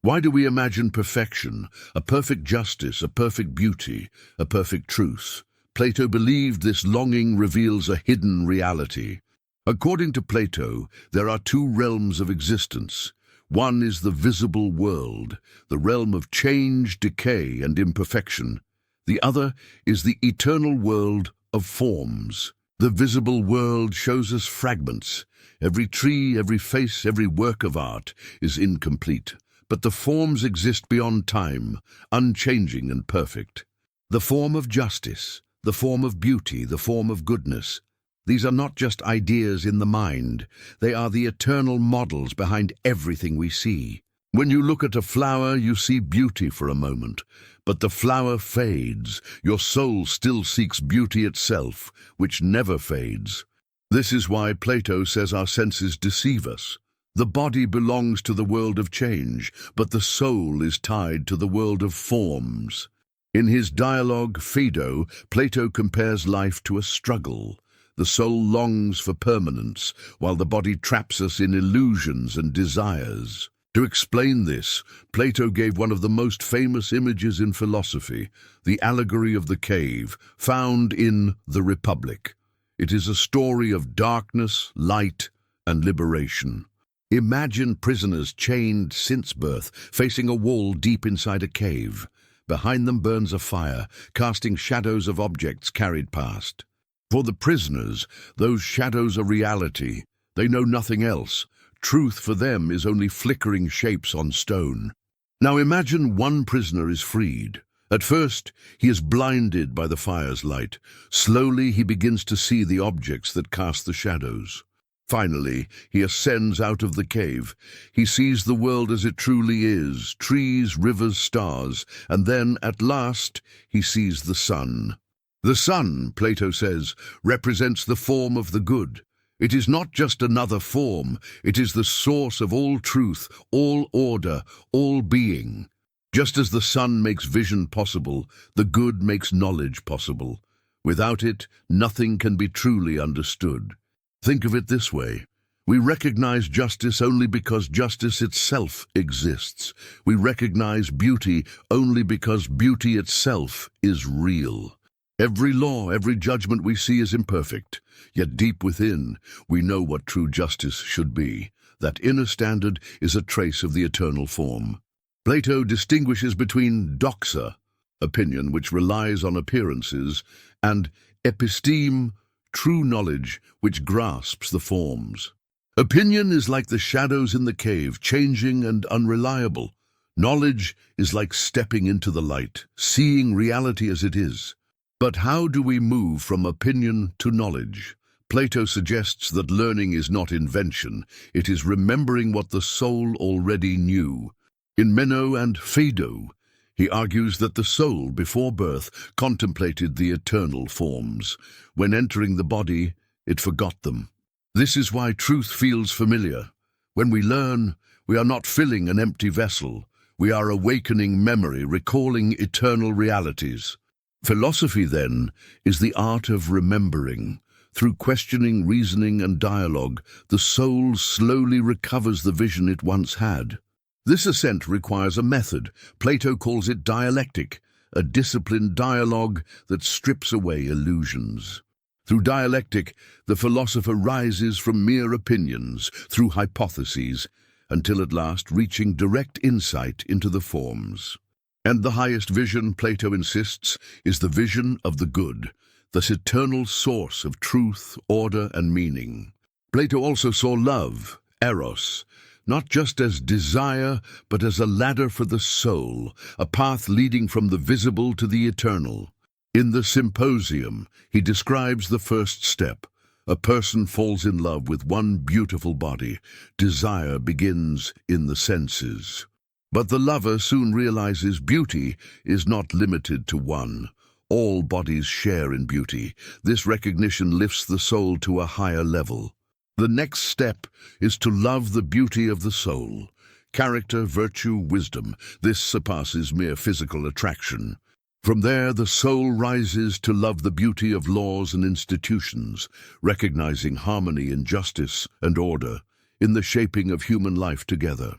Why do we imagine perfection, a perfect justice, a perfect beauty, a perfect truth? Plato believed this longing reveals a hidden reality. According to Plato, there are two realms of existence. One is the visible world, the realm of change, decay, and imperfection. The other is the eternal world of forms. The visible world shows us fragments. Every tree, every face, every work of art is incomplete. But the forms exist beyond time, unchanging and perfect. The form of justice, the form of beauty, the form of goodness. These are not just ideas in the mind. They are the eternal models behind everything we see. When you look at a flower, you see beauty for a moment. But the flower fades. Your soul still seeks beauty itself, which never fades. This is why Plato says our senses deceive us. The body belongs to the world of change, but the soul is tied to the world of forms. In his dialogue, Phaedo, Plato compares life to a struggle. The soul longs for permanence, while the body traps us in illusions and desires. To explain this, Plato gave one of the most famous images in philosophy, the Allegory of the cave, found in The Republic. It is a story of darkness, light, and liberation. Imagine prisoners chained since birth, facing a wall deep inside a cave. Behind them burns a fire, casting shadows of objects carried past. For the prisoners, those shadows are reality. They know nothing else. Truth for them is only flickering shapes on stone. Now imagine one prisoner is freed. At first, he is blinded by the fire's light. Slowly, he begins to see the objects that cast the shadows. Finally, he ascends out of the cave. He sees the world as it truly is, trees, rivers, stars, and then, at last, he sees the sun. The sun, Plato says, represents the form of the good. It is not just another form, it is the source of all truth, all order, all being. Just as the sun makes vision possible, the good makes knowledge possible. Without it, nothing can be truly understood. Think of it this way. We recognize justice only because justice itself exists. We recognize beauty only because beauty itself is real. Every law, every judgment we see is imperfect, yet deep within, we know what true justice should be. That inner standard is a trace of the eternal form. Plato distinguishes between doxa, opinion which relies on appearances, and episteme, true knowledge which grasps the forms. Opinion is like the shadows in the cave, changing and unreliable. Knowledge is like stepping into the light, seeing reality as it is. But how do we move from opinion to knowledge? Plato suggests that learning is not invention, it is remembering what the soul already knew. In Meno and Phaedo, he argues that the soul, before birth, contemplated the eternal forms. When entering the body, it forgot them. This is why truth feels familiar. When we learn, we are not filling an empty vessel. We are awakening memory, recalling eternal realities. Philosophy, then, is the art of remembering. Through questioning, reasoning, and dialogue, the soul slowly recovers the vision it once had. This ascent requires a method. Plato calls it dialectic, a disciplined dialogue that strips away illusions. Through dialectic, the philosopher rises from mere opinions, through hypotheses, until at last reaching direct insight into the forms. And the highest vision, Plato insists, is the vision of the good, this eternal source of truth, order, and meaning. Plato also saw love, eros, not just as desire, but as a ladder for the soul, a path leading from the visible to the eternal. In the Symposium, he describes the first step. A person falls in love with one beautiful body. Desire begins in the senses. But the lover soon realizes beauty is not limited to one. All bodies share in beauty. This recognition lifts the soul to a higher level. The next step is to love the beauty of the soul. Character, virtue, wisdom, this surpasses mere physical attraction. From there, the soul rises to love the beauty of laws and institutions, recognizing harmony in justice and order, in the shaping of human life together.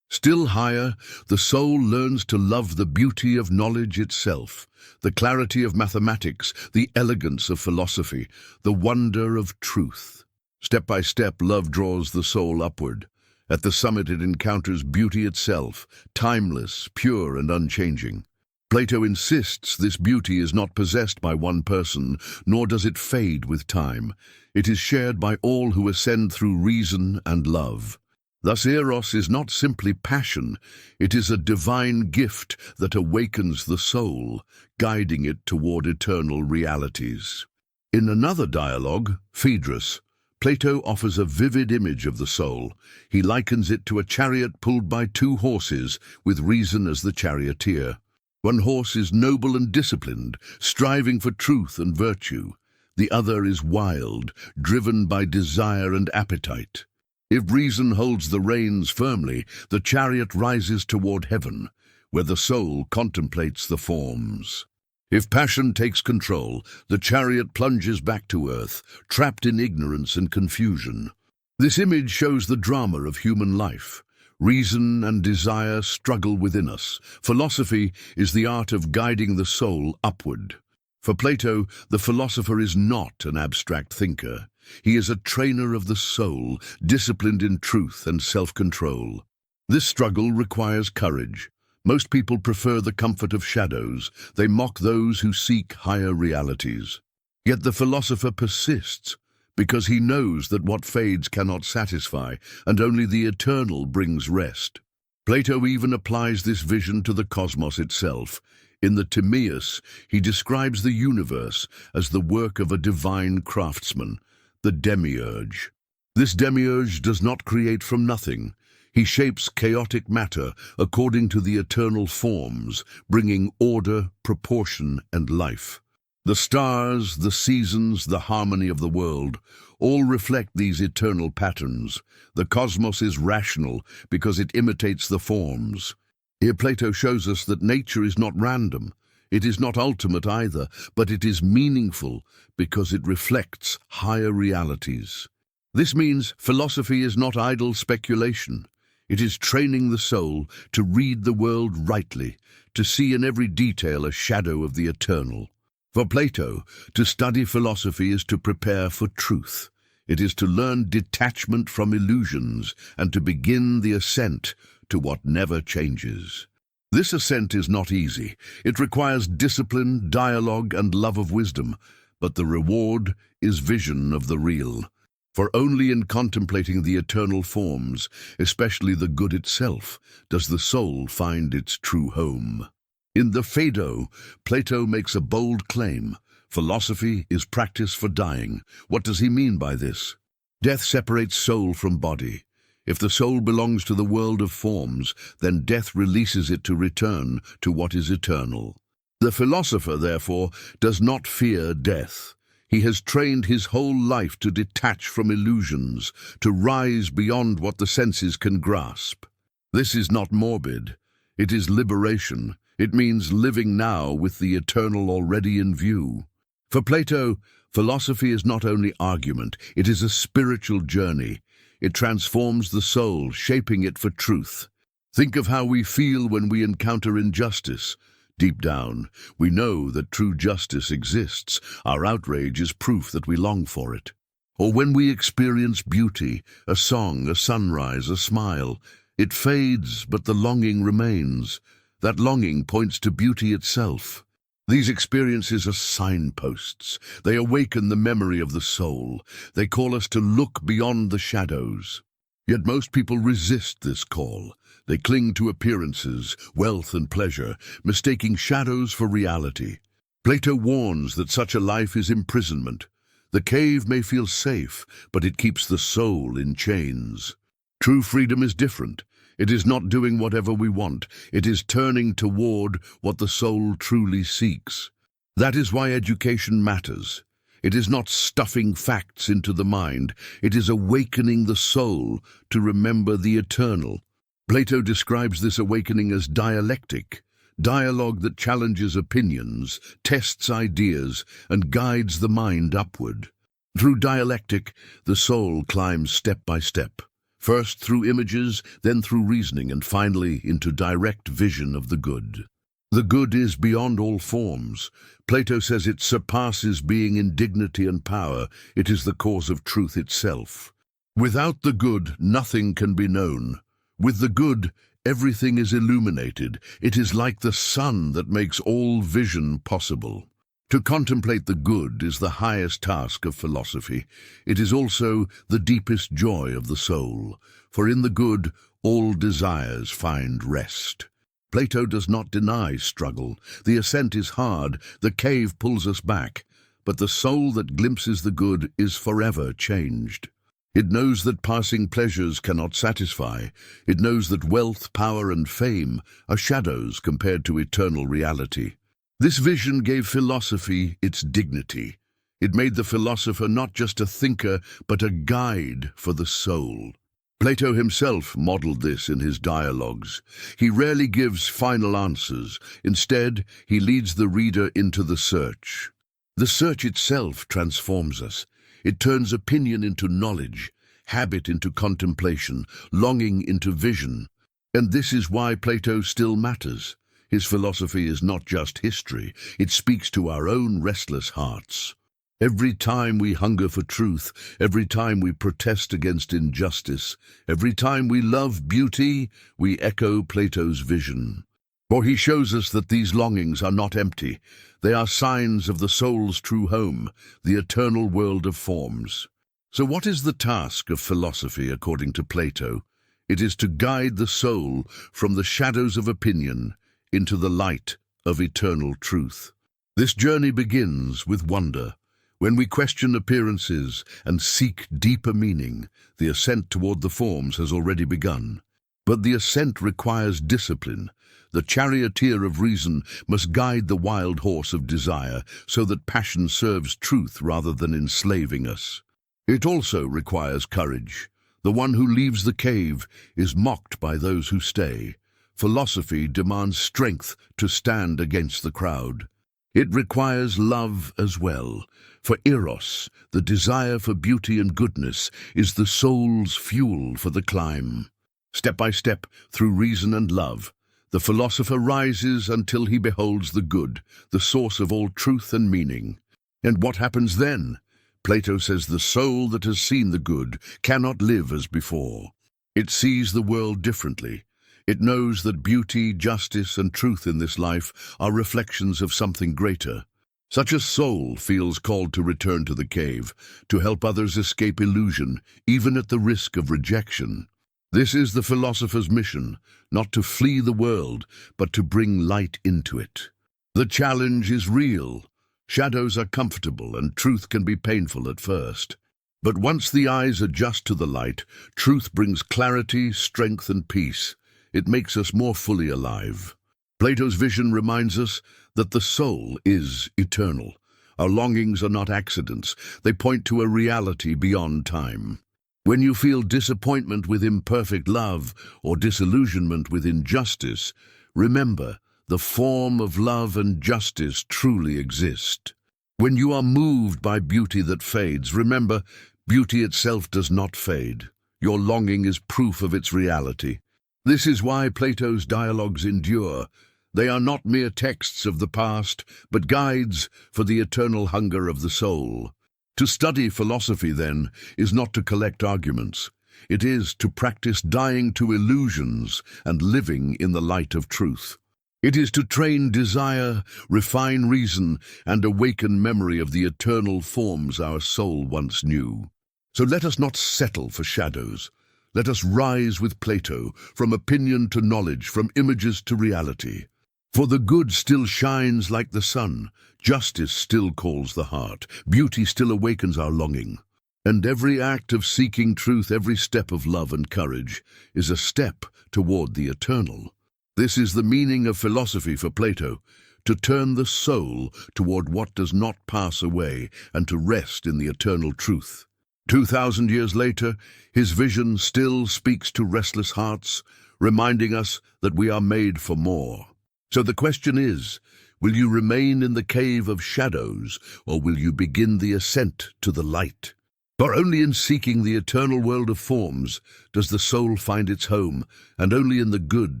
Still higher, the soul learns to love the beauty of knowledge itself, the clarity of mathematics, the elegance of philosophy, the wonder of truth. Step by step, love draws the soul upward. At the summit, it encounters beauty itself, timeless, pure, and unchanging. Plato insists this beauty is not possessed by one person, nor does it fade with time. It is shared by all who ascend through reason and love. Thus, eros is not simply passion, it is a divine gift that awakens the soul, guiding it toward eternal realities. In another dialogue, Phaedrus, Plato offers a vivid image of the soul. He likens it to a chariot pulled by two horses, with reason as the charioteer. One horse is noble and disciplined, striving for truth and virtue. The other is wild, driven by desire and appetite. If reason holds the reins firmly, the chariot rises toward heaven, where the soul contemplates the forms. If passion takes control, the chariot plunges back to earth, trapped in ignorance and confusion. This image shows the drama of human life. Reason and desire struggle within us. Philosophy is the art of guiding the soul upward. For Plato, the philosopher is not an abstract thinker. He is a trainer of the soul, disciplined in truth and self-control. This struggle requires courage. Most people prefer the comfort of shadows. They mock those who seek higher realities. Yet the philosopher persists, because he knows that what fades cannot satisfy, and only the eternal brings rest. Plato even applies this vision to the cosmos itself. In the Timaeus, he describes the universe as the work of a divine craftsman, the demiurge. This demiurge does not create from nothing. He shapes chaotic matter according to the eternal forms, bringing order, proportion, and life. The stars, the seasons, the harmony of the world, all reflect these eternal patterns. The cosmos is rational because it imitates the forms. Here Plato shows us that nature is not random. It is not ultimate either, but it is meaningful because it reflects higher realities. This means philosophy is not idle speculation. It is training the soul to read the world rightly, to see in every detail a shadow of the eternal. For Plato, to study philosophy is to prepare for truth. It is to learn detachment from illusions and to begin the ascent to what never changes. This ascent is not easy. It requires discipline, dialogue, and love of wisdom, but the reward is vision of the real. For only in contemplating the eternal forms, especially the good itself, does the soul find its true home. In the Phaedo, Plato makes a bold claim. Philosophy is practice for dying. What does he mean by this? Death separates soul from body. If the soul belongs to the world of forms, then death releases it to return to what is eternal. The philosopher, therefore, does not fear death. He has trained his whole life to detach from illusions, to rise beyond what the senses can grasp. This is not morbid. It is liberation. It means living now with the eternal already in view. For Plato, philosophy is not only argument, it is a spiritual journey. It transforms the soul, shaping it for truth. Think of how we feel when we encounter injustice. Deep down, we know that true justice exists. Our outrage is proof that we long for it. Or when we experience beauty, a song, a sunrise, a smile, it fades, but the longing remains. That longing points to beauty itself. These experiences are signposts. They awaken the memory of the soul. They call us to look beyond the shadows. Yet most people resist this call. They cling to appearances, wealth and pleasure, mistaking shadows for reality. Plato warns that such a life is imprisonment. The cave may feel safe, but it keeps the soul in chains. True freedom is different. It is not doing whatever we want. It is turning toward what the soul truly seeks. That is why education matters. It is not stuffing facts into the mind. It is awakening the soul to remember the eternal. Plato describes this awakening as dialectic, dialogue that challenges opinions, tests ideas, and guides the mind upward. Through dialectic, the soul climbs step by step. first through images, then through reasoning, and finally into direct vision of the good. The good is beyond all forms. Plato says it surpasses being in dignity and power. It is the cause of truth itself. Without the good, nothing can be known. With the good, everything is illuminated. It is like the sun that makes all vision possible. To contemplate the good is the highest task of philosophy. It is also the deepest joy of the soul, for in the good all desires find rest. Plato does not deny struggle. The ascent is hard, the cave pulls us back, but the soul that glimpses the good is forever changed. It knows that passing pleasures cannot satisfy. It knows that wealth, power, and fame are shadows compared to eternal reality. This vision gave philosophy its dignity. It made the philosopher not just a thinker, but a guide for the soul. Plato himself modeled this in his dialogues. He rarely gives final answers. Instead, he leads the reader into the search. The search itself transforms us. It turns opinion into knowledge, habit into contemplation, longing into vision. And this is why Plato still matters. His philosophy is not just history. It speaks to our own restless hearts. Every time we hunger for truth, every time we protest against injustice, every time we love beauty, we echo Plato's vision. For he shows us that these longings are not empty. They are signs of the soul's true home, the eternal world of forms. So what is the task of philosophy according to Plato? It is to guide the soul from the shadows of opinion into the light of eternal truth. This journey begins with wonder. When we question appearances and seek deeper meaning, the ascent toward the forms has already begun. But the ascent requires discipline. The charioteer of reason must guide the wild horse of desire so that passion serves truth rather than enslaving us. It also requires courage. The one who leaves the cave is mocked by those who stay. Philosophy demands strength to stand against the crowd. It requires love as well, for eros, the desire for beauty and goodness, is the soul's fuel for the climb. Step by step, through reason and love, the philosopher rises until he beholds the good, the source of all truth and meaning. And what happens then? Plato says the soul that has seen the good cannot live as before. It sees the world differently. It knows that beauty, justice, and truth in this life are reflections of something greater. Such a soul feels called to return to the cave, to help others escape illusion, even at the risk of rejection. This is the philosopher's mission, not to flee the world, but to bring light into it. The challenge is real. Shadows are comfortable, and truth can be painful at first. But once the eyes adjust to the light, truth brings clarity, strength, and peace. It makes us more fully alive. Plato's vision reminds us that the soul is eternal. Our longings are not accidents. They point to a reality beyond time. When you feel disappointment with imperfect love or disillusionment with injustice, remember, the form of love and justice truly exist. When you are moved by beauty that fades, remember, beauty itself does not fade. Your longing is proof of its reality. This is why Plato's dialogues endure. They are not mere texts of the past, but guides for the eternal hunger of the soul. To study philosophy, then, is not to collect arguments. It is to practice dying to illusions and living in the light of truth. It is to train desire, refine reason, and awaken memory of the eternal forms our soul once knew. So let us not settle for shadows. Let us rise with Plato, from opinion to knowledge, from images to reality. For the good still shines like the sun, justice still calls the heart, beauty still awakens our longing. And every act of seeking truth, every step of love and courage, is a step toward the eternal. This is the meaning of philosophy for Plato, to turn the soul toward what does not pass away and to rest in the eternal truth. 2,000 years later, his vision still speaks to restless hearts, reminding us that we are made for more. So the question is, will you remain in the cave of shadows, or will you begin the ascent to the light? For only in seeking the eternal world of forms does the soul find its home, and only in the good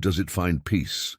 does it find peace.